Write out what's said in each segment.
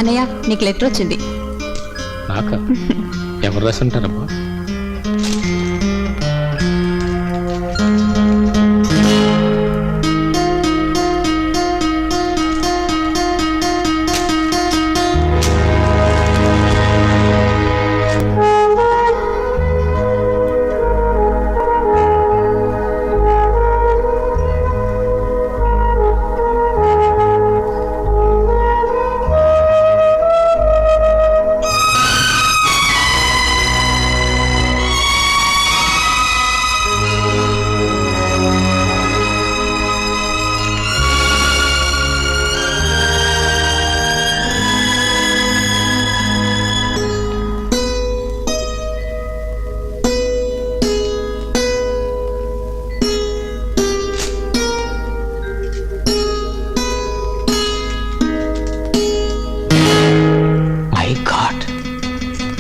అన్నయ్య నీకు లెటర్ వచ్చింది. నాకా? ఎవరు రాసి ఉంటారమ్మా?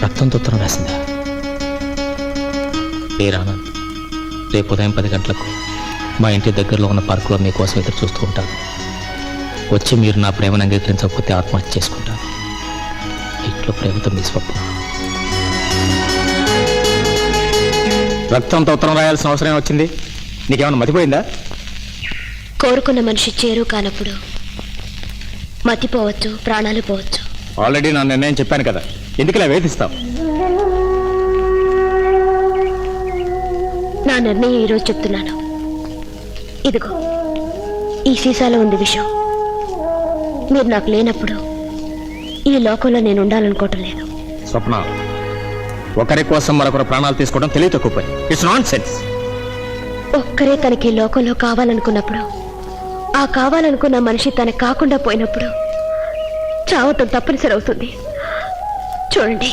రక్తంతో ఉత్తరం రాసిందా? రానా, రేపు ఉదయం 10 గంటలకు మా ఇంటి దగ్గరలో ఉన్న పార్కులో మీకోసం ఎదురు చూస్తూ ఉంటాను. వచ్చి మీరు నా ప్రేమను అంగీకరించకపోతే ఆత్మహత్య చేసుకుంటాను. ఇంట్లో ప్రేమతో మీ స్వప్న. రక్తంతో ఉత్తరం రాయాల్సిన అవసరం వచ్చింది? నీకేమైనా మతిపోయిందా? కోరుకున్న మనిషి చేరు కానప్పుడు మతిపోవచ్చు, ప్రాణాలు పోవచ్చు. ఆల్రెడీ నా నిర్ణయం చెప్పాను కదా, ఎందుకు ఇలా వేధిస్తావు? నా నిర్ణయం ఈరోజు చెప్తున్నాను. ఇదిగో ఈ సీసాలో ఉంది విషయం. మీరు నాకు లేనప్పుడు ఈ లోకంలో నేను ఉండాలనుకోవటం లేదు. స్వప్న, ఒకరి కోసం మరొకరు ప్రాణాలు తీసుకోవడం తెలివి తక్కువ పని. It's nonsense. ఒక్కరే తనకి లోకంలో కావాలనుకున్నప్పుడు, ఆ కావాలనుకున్న మనిషి తనకు కాకుండా పోయినప్పుడు చావటం తప్పనిసరి అవుతుంది. చూడండి,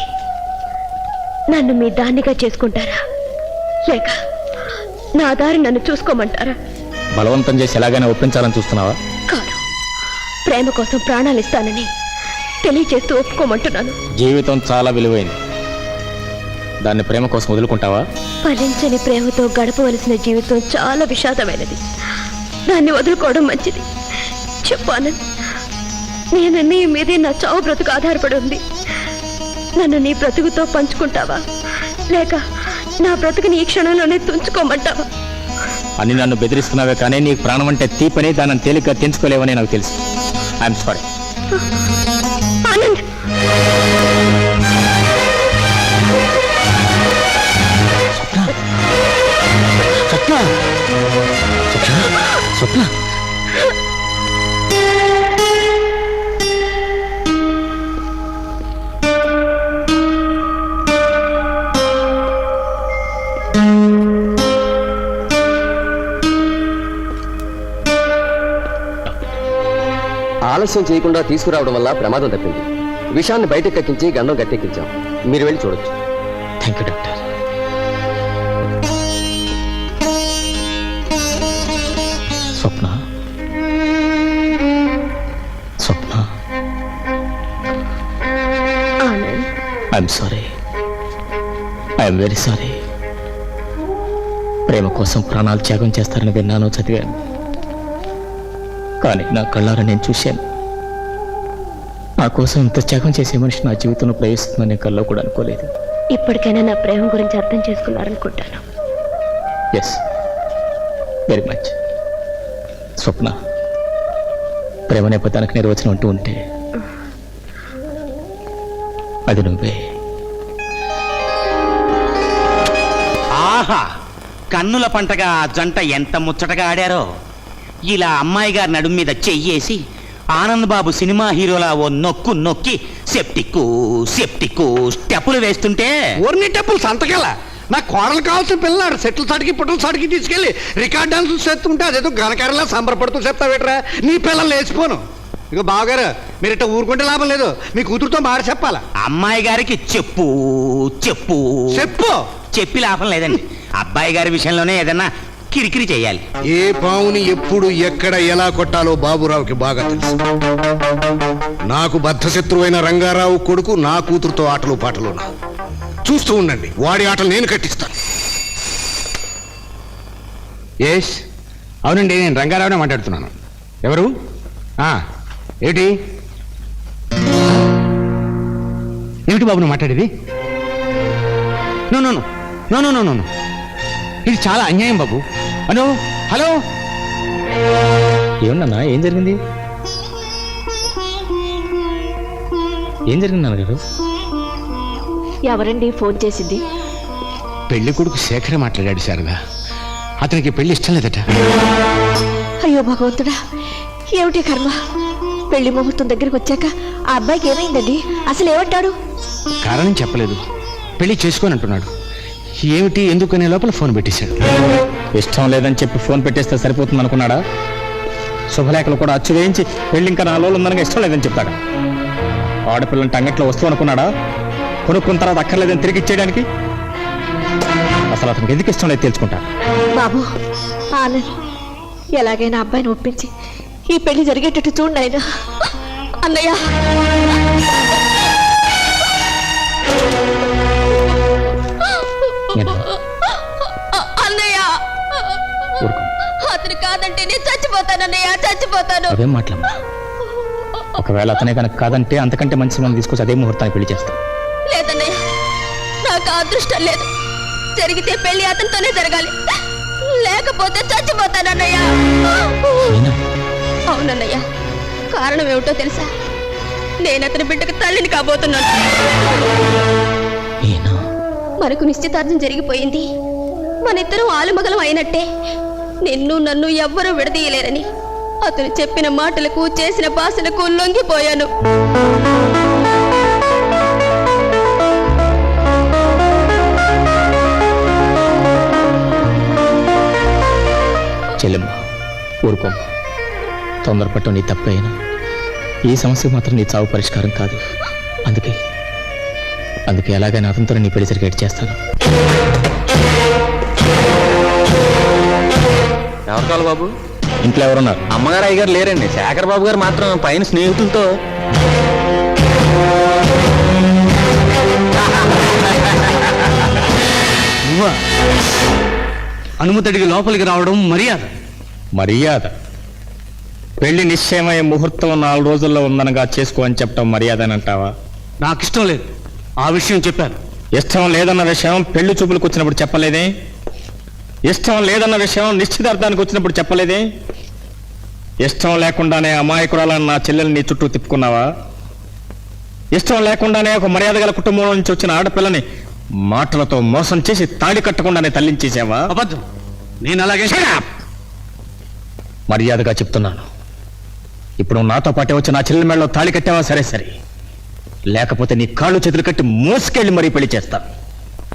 నన్ను మీ దాన్నిగా చేసుకుంటారా, లేక నా దారి నన్ను చూసుకోమంటారా? బలవంతం చేసి ఎలాగైనా ఒప్పించాలని చూస్తున్నావా? కాదు, ప్రేమ కోసం ప్రాణాలు ఇస్తానని తెలియచేస్తూ ఒప్పుకోమంటున్నాను. జీవితం చాలా విలువైంది, దాన్ని ప్రేమ కోసం వదులుకుంటావా? ఫలించని ప్రేమతో గడపవలసిన జీవితం చాలా విషాదమైనది. దాన్ని వదులుకోవడం మంచిది. చెప్పాను, నేను నీ మీదే నా చావు బ్రతుకు ఆధారపడి ఉంది. నన్ను నీ బ్రతుకుతో పంచుకుంటావా, లేక నా బ్రతుకుని ఈ క్షణంలోనే తుంచుకోమంటావా? అని నన్ను బెదిరిస్తున్నావే కానీ నీకు ప్రాణం అంటే తీపని, దాన్ని తేలిగ్గా తెంచుకోలేవని నాకు తెలుసు. I'm sorry. ఆనంద్, స్వప్న, స్వప్న, స్వప్న. ఆలస్యం చేయకుండా తీసుకురావడం వల్ల ప్రమాదం తప్పింది. విషాన్ని బయటకు కక్కించి గండం గట్టెక్కించాం. మీరు వెళ్ళి చూడొచ్చు. Thank you doctor. Swapna, Swapna, Anand, I'm sorry. I'm very sorry. ప్రేమ కోసం ప్రాణాలు త్యాగం చేస్తారని విన్నాను, చదివాను. కానీ నా కళ్ళారా నేను చూశాను. నా కోసం ఇంత త్యాగం చేసే మనిషి నా జీవితంలో ప్రవేశిస్తుందని నేను కల్లో కూడా అనుకోలేదు. ఇప్పటికైనా నా ప్రేమ గురించి అర్థం చేసుకున్నారనుకుంటాను. Yes, very much. స్వప్న, ప్రేమ నేపథ్యానికి నిర్వచనం అంటూ ఉంటే అది నువ్వే. ఆహా, కన్నుల పంటగా ఆ జంట ఎంత ముచ్చటగా ఆడారో. ఇలా అమ్మాయి గారి నడుము మీద చెయ్యేసి ఆనంద్ బాబు సినిమా హీరోలా ఓ నొక్కు నొక్కి సెప్టిక్కు సెప్టిక్కు స్టెప్పులు వేస్తుంటే ఓర్ని టెప్పులు సంతకెళ్ళ నా కోడలు కావాల్సిన పిల్లలు సెటిల్ సాటికి పుట్టల సాటికి తీసుకెళ్ళి రికార్డ్ డాన్స్ చేస్తుంటే అదేదో ఘనకారంలా సంబరపడుతూ చెప్తావేట్రా. నీ పిల్లలు లేచిపోను. ఇక బావగారు, మీరు ఇట్లా ఊరుకుంటే లాభం లేదు. మీ కూతురుతో మాట చెప్పాలా. అమ్మాయి గారికి చెప్పు చెప్పు చెప్పు చెప్పి లాభం లేదండి. అబ్బాయి గారి విషయంలోనే ఏదన్నా కిరికిరి చేయాలి. ఏ పావుని ఎప్పుడు ఎక్కడ ఎలా కొట్టాలో బాబురావుకి బాగా తెలుసు. నాకు బద్ధశత్రువైన రంగారావు కొడుకు నా కూతురుతో ఆటలు పాటలునా. చూస్తూ ఉండండి, వాడి ఆటలు నేను కట్టిస్తాను. ఎస్, అవునండి, నేను రంగారావునే మాట్లాడుతున్నాను. ఎవరు? ఏంటి? ఏమిటి బాబు నువ్వు మాట్లాడేది? No no no no no no no ఇది చాలా అన్యాయం బాబు. హలో హలో ఏమన్నా ఏం జరిగింది? ఏం జరిగింది నాన్నగారు? ఎవరండి ఫోన్ చేసింది? పెళ్లి కొడుకు శేఖర్ మాట్లాడాడు శారదా. అతనికి పెళ్లి ఇష్టం లేదట. అయ్యో భగవంతుడా, ఏమిటి కర్మ! పెళ్లి ముహూర్తం దగ్గరికి వచ్చాక ఆ అబ్బాయికి ఏమైందండి? అసలు ఏమంటాడు? కారణం చెప్పలేదు, పెళ్లి చేసుకొని అంటున్నాడు. ఏమిటి ఎందుకనే లోపల ఫోన్ పెట్టేశాడు. ఇష్టం లేదని చెప్పి ఫోన్ పెట్టేస్తే సరిపోతుంది అనుకున్నాడా? శుభలేఖలు కూడా అచ్చు వేయించి పెళ్ళి ఇంకా 4 రోజులు ఉందనగా ఇష్టం లేదని చెప్తాడా? ఆడపిల్లంటే అంగట్లో వస్తువు అనుకున్నాడా? కొనుక్కున్న తర్వాత అక్కర్లేదని తిరిగి ఇచ్చేయడానికి? అసలు అతనికి ఎందుకు ఇష్టం లేదు తెలుసుకుంటా. బాబు ఆనంద్, ఎలాగైనా అబ్బాయిని ఒప్పించి ఈ పెళ్లి జరిగేటట్టు చూడండి ఆయన. అన్నయ్య, అన్నయ్య, ఊరుకో. అతను కాదంటే నేను చచ్చిపోతాను అన్నయ్య, చచ్చిపోతాను. అవేం మాట్లాడమ్మా. ఒకవేళ అతనే కనుక కాదంటే అంతకంటే మంచి మనం తీసుకొచ్చి అదే ముహూర్తాన్ని పెళ్లి చేస్తాం. లేదన్నయ్య, నాకు ఆ అదృష్టం లేదు. జరిగితే పెళ్లి అతనితోనే జరగాలి, లేకపోతే చచ్చిపోతానన్నయ్య. అవునన్నయ్య, కారణం ఏమిటో తెలుసా? నేను అతని బిడ్డకు తల్లిని కాబోతున్నాను. మనకు నిశ్చితార్థం జరిగిపోయింది. మన ఇద్దరం ఆలుమగలం అయినట్టే. నిన్ను నన్ను ఎవ్వరూ విడదీయలేరని అతను చెప్పిన మాటలకు చేసిన భాషలకు లొంగిపోయాను. చెల్లెమ్మ, ఊరుకో. తొందరపట్టు నీ తప్పైనా ఈ సమస్య మాత్రం నీ చావు పరిష్కారం కాదు. అందుకే ఎలాగైనా అతనితో నీ పెళ్లి సరిగ్గా చేస్తాను. ఎవరు కావాలి బాబు? ఇంట్లో ఎవరున్నారు? అమ్మగారు అయ్యగారు లేరండి. శేఖర్ బాబు గారు మాత్రం పైన స్నేహితులతో. అనుమతికి లోపలికి రావడం మర్యాద. పెళ్లి నిశ్చయమయ్యే ముహూర్తం 4 రోజుల్లో ఉందనగా చేసుకో అని చెప్పడం మర్యాద అని అంటావా? నాకు ఇష్టం లేదు, ఆ విషయం చెప్పాను. ఇష్టం లేదన్న విషయం పెళ్లి చూపులకు వచ్చినప్పుడు చెప్పలేదే? ఇష్టం లేదన్న విషయం నిశ్చితార్థానికి వచ్చినప్పుడు చెప్పలేదే? ఇష్టం లేకుండానే అమాయకురాలని నా చెల్లెల్ని నీ చుట్టూ తిప్పుకున్నావా? ఇష్టం లేకుండానే ఒక మర్యాద గల కుటుంబం నుంచి వచ్చిన ఆడపిల్లని మాటలతో మోసం చేసి తాళి కట్టకుండానే తల్లించేసావా? అబద్ధం. నేను అలాగే. మర్యాదగా చెప్తున్నాను, ఇప్పుడు నాతో పాటే వచ్చి నా చెల్లెల మెడలో తాళి కట్టావా? సరే, లేకపోతే నీ కాళ్ళు చేతులు కట్టి మోసుకెళ్ళి మరీ పెళ్లి చేస్తాను.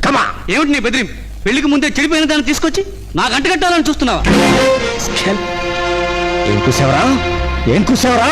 కమా, ఏమిటి నీ బెదిరింపు? పెళ్లికి ముందే చెడిపోయిన దాన్ని తీసుకొచ్చి నాకు అంట కట్టాలని చూస్తున్నావా? ఏం కూసావరా?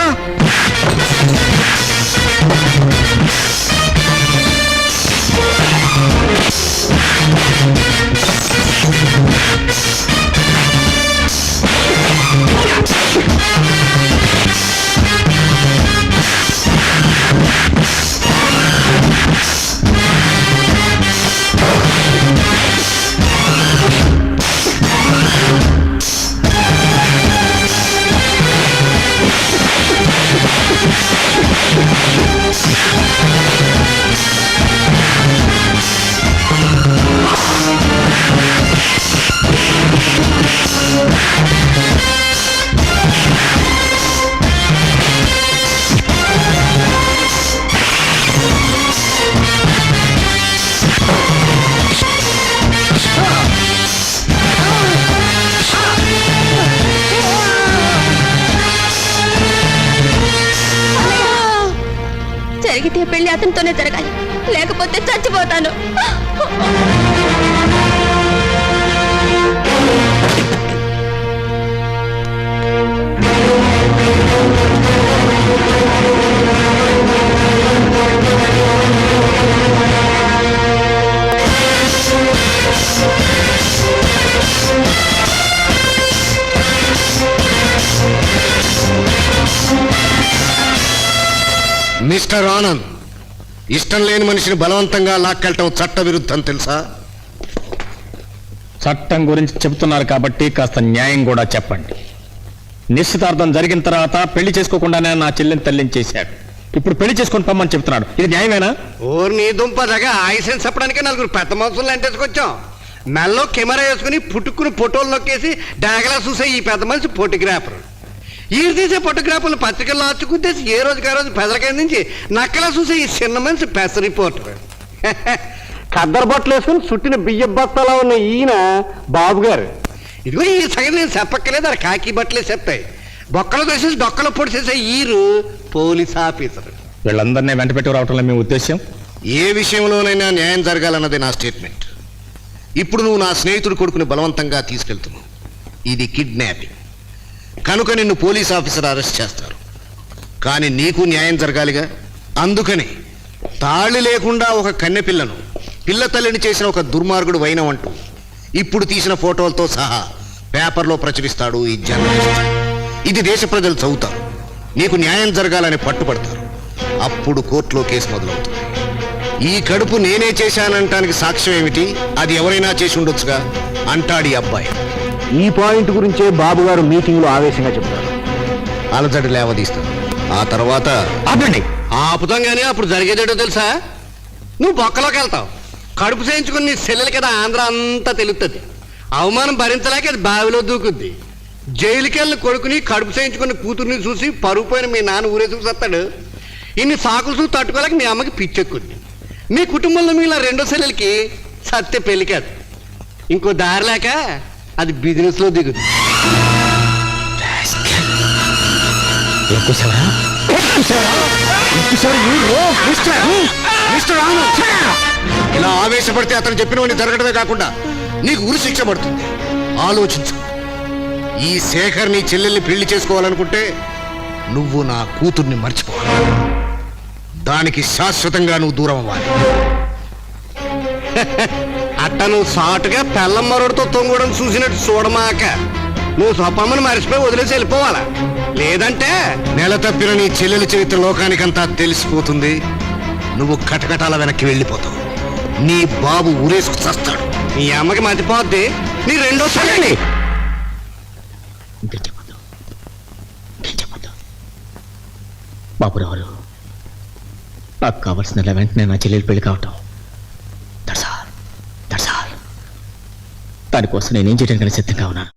జరిగితే పెళ్లి అతనితోనే జరగాలి, లేకపోతే చచ్చిపోతాను. మిస్టర్ ఆనంద్, ఇష్టం లేని మనిషిని బలవంతంగా లాక్కెళ్ళటం చట్ట విరుద్ధం తెలుసా? చట్టం గురించి చెబుతున్నారు కాబట్టి కాస్త న్యాయం కూడా చెప్పండి. నిశ్చితార్థం జరిగిన తర్వాత పెళ్లి చేసుకోకుండానే నా చెల్లిని తల్లించేశాడు. ఇప్పుడు పెళ్లి చేసుకొని పమ్మని చెప్తున్నాడు. ఇది న్యాయమేనా? ఓరు నీ దుంప దగ్గర ఆయుసం చెప్పడానికి నలుగురు పెద్ద మనుషులు అంటేసుకొచ్చాం. మెల్లో కెమెరా వేసుకుని పుట్టుకుని ఫోటోలు నొక్కేసి డాగలా చూసే ఈ పెద్ద మనిషి ఫోటోగ్రాఫర్. ఈ తీసే ఫోటోగ్రాఫర్లు పత్రికల్లో అచ్చుకుద్దేసి ఏ రోజుకి ఆ రోజు పెదలకాయ నుంచి నక్కలా చూసే ఈ చిన్న మనిషి పెద్ద రిపోర్టర్. కద్దరు బట్టలు వేసుకుని చుట్టిన బియ్య బత్తలా ఉన్న ఈయన బాబు గారు. ఇదిగో ఈ సంగతి నేను చెప్పక్కలేదు, అది కాకి బట్టలే చెప్తాయి. బొక్కలు వేసేసి డొక్కలు పొడి చేసే ఈరు పోలీస్ ఆఫీసర్. వీళ్ళందరినీ వెంట పెట్టి రావటంలో మీ ఉద్దేశం? ఏ విషయంలోనైనా న్యాయం జరగాలన్నది నా స్టేట్మెంట్. ఇప్పుడు నువ్వు నా స్నేహితుడి కొడుకుని బలవంతంగా తీసుకెళ్తున్నావు. ఇది కిడ్నాపింగ్ కనుక నిన్ను పోలీస్ ఆఫీసర్ అరెస్ట్ చేస్తారు. కానీ నీకు న్యాయం జరగాలిగా. అందుకని తాళి లేకుండా ఒక కన్నెపిల్లను పిల్ల తల్లిని చేసిన ఒక దుర్మార్గుడు వైనవంటూ ఇప్పుడు తీసిన ఫోటోలతో సహా పేపర్లో ప్రచురిస్తాడు ఈ జర్నలిస్ట్. ఇది దేశ ప్రజలు చదువుతారు. నీకు న్యాయం జరగాలని పట్టుబడతారు. అప్పుడు కోర్టులో కేసు మొదలవుతుంది. ఈ కడుపు నేనే చేశానంటానికి సాక్ష్యం ఏమిటి? అది ఎవరైనా చేసి ఉండొచ్చుగా అంటాడు ఈ అబ్బాయి. ఈ పాయింట్ గురించే బాబు గారు మీటింగ్ లో ఆవేశంగా చెప్తారు. అలజడి లేవదీస్తారు. ఆ తర్వాత ఆపండి. ఆపుతాం గానీ అప్పుడు జరిగేదేటో తెలుసా? నువ్వు బొక్కలోకి వెళ్తావు. కడుపు చేయించుకుని నీ సెల్లెలు కదా ఆంధ్ర అంతా తెలుస్తుంది. అవమానం భరించలేక అది బావిలో దూకుద్ది. జైలుకి వెళ్ళిన కొడుకుని కడుపు చేయించుకున్న కూతుర్ని చూసి పరుగు పోయిన మీ నాన్న ఊరేసుకు వస్తాడు. ఇన్ని సాకులు చూసి తట్టుకోలేక మీ అమ్మకి పిచ్చెక్కుద్ది. మీ కుటుంబంలో మిగిలిన రెండో సెల్లెలకి సత్య పెళ్లి కాదు, ఇంకో దారి లేక అది బిజినెస్ లో దిగుద్ది. ఇలా ఆవేశపడితే అతను చెప్పినవన్నీ జరగడమే కాకుండా నీకు ఉరి శిక్ష పడుతుంది. ఆలోచించు. ఈ శేఖర్ నీ చెల్లెల్ని పెళ్లి చేసుకోవాలనుకుంటే నువ్వు నా కూతుర్ని మర్చిపోవాలి. దానికి శాశ్వతంగా నువ్వు దూరం అవ్వాలి. అట్ట నువ్వు సాటుగా పెళ్ళం మరొడితో తొంగడం చూసినట్టు చూడమాక. నువ్వు స్వపమ్మని మర్చిపోయి వదిలేసి వెళ్ళిపోవాలా. లేదంటే నెల తప్పిన నీ చెల్లెలి చరిత్ర లోకానికంతా తెలిసిపోతుంది. నువ్వు కటకటాల వెనక్కి వెళ్ళిపోతావు. నీ బాబు ఊరేసుకు చస్తాడు. నీ అమ్మకి మతిపోద్ది. నీ రెండో సెల్లెలి బాబురావు, నాకు కావాల్సిన వెంటనే నా చెల్లెలు పెళ్లి కావటం. దానికోసం నేనేం చేయడానికి సిద్ధంగా ఉన్నాను.